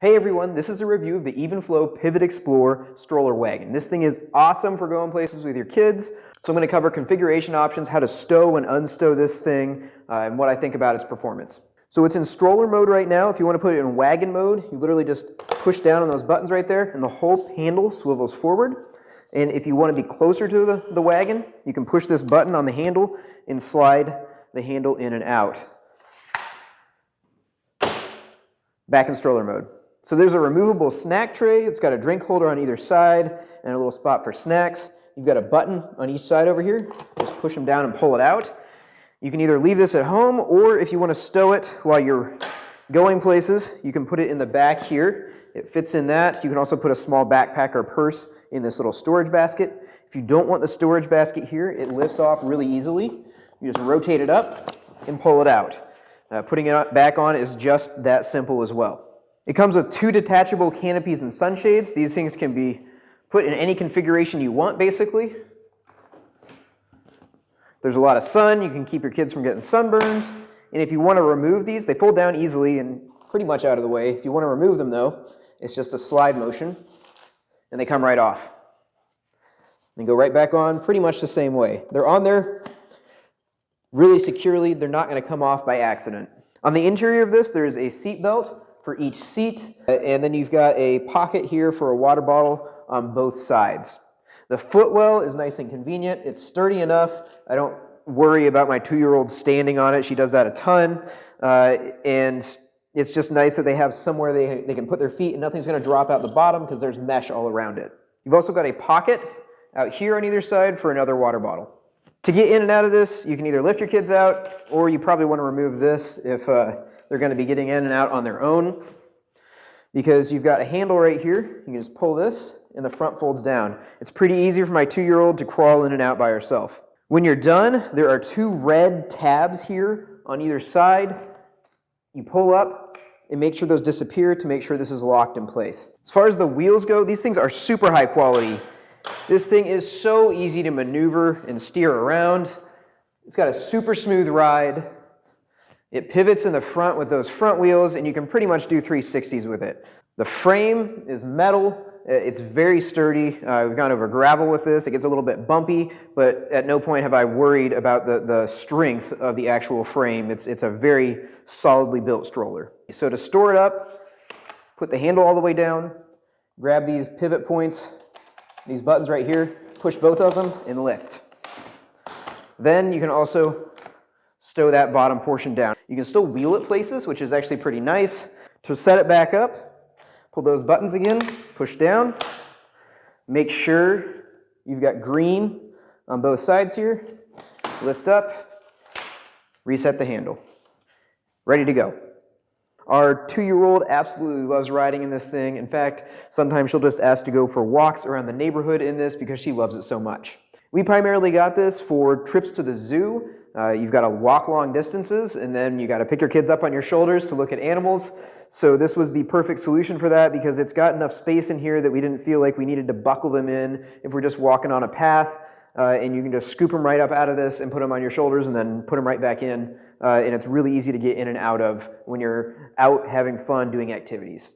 Hey everyone, this is a review of the Evenflo Pivot Xplore Stroller Wagon. This thing is awesome for going places with your kids. So I'm going to cover configuration options, how to stow and unstow this thing, and what I think about its performance. So it's in stroller mode right now. If you want to put it in wagon mode, you literally just push down on those buttons right there and the whole handle swivels forward. And if you want to be closer to the wagon, you can push this button on the handle and slide the handle in and out. Back in stroller mode. So there's a removable snack tray. It's got a drink holder on either side and a little spot for snacks. You've got a button on each side over here. Just push them down and pull it out. You can either leave this at home, or if you want to stow it while you're going places, you can put it in the back here. It fits in that. You can also put a small backpack or purse in this little storage basket. If you don't want the storage basket here, it lifts off really easily. You just rotate it up and pull it out. Putting it back on is just that simple as well. It comes with 2 detachable canopies and sunshades. These things can be put in any configuration you want, basically. If there's a lot of sun, you can keep your kids from getting sunburned. And if you want to remove these, they fold down easily and pretty much out of the way. If you want to remove them, though, it's just a slide motion, and they come right off. They go right back on pretty much the same way. They're on there really securely. They're not going to come off by accident. On the interior of this, there is a seat belt for each seat, and then you've got a pocket here for a water bottle on both sides. The Footwell is nice and convenient. It's sturdy enough. I don't worry about my 2-year-old standing on it. She does that a ton, and it's just nice that they have somewhere they can put their feet and nothing's going to drop out the bottom because there's mesh all around it. You've also got a pocket out here on either side for another water bottle. To get in and out of this, you can either lift your kids out, or you probably want to remove this if they're going to be getting in and out on their own, because you've got a handle right here. You can just pull this and the front folds down. It's pretty easy for my 2-year-old to crawl in and out by herself. When you're done, there are 2 red tabs here on either side. You pull up and make sure those disappear to make sure this is locked in place. As far as the wheels go, these things are super high quality. This thing is so easy to maneuver and steer around. It's got a super smooth ride. It pivots in the front with those front wheels, and you can pretty much do 360s with it. The frame is metal. It's very sturdy. We've gone over gravel with this. It gets a little bit bumpy, but at no point have I worried about the strength of the actual frame. It's a very solidly built stroller. So to store it up, put the handle all the way down, grab these pivot points, these buttons right here, push both of them, and lift. Then you can also stow that bottom portion down. You can still wheel it places, which is actually pretty nice. To set it back up, pull those buttons again, push down. Make sure you've got green on both sides here. Lift up, reset the handle. Ready to go. Our 2-year-old absolutely loves riding in this thing. In fact, sometimes she'll just ask to go for walks around the neighborhood in this because she loves it so much. We primarily got this for trips to the zoo. You've got to walk long distances, and then you got to pick your kids up on your shoulders to look at animals. So this was the perfect solution for that because it's got enough space in here that we didn't feel like we needed to buckle them in if we're just walking on a path. And you can just scoop them right up out of this and put them on your shoulders and then put them right back in. And it's really easy to get in and out of when you're out having fun doing activities.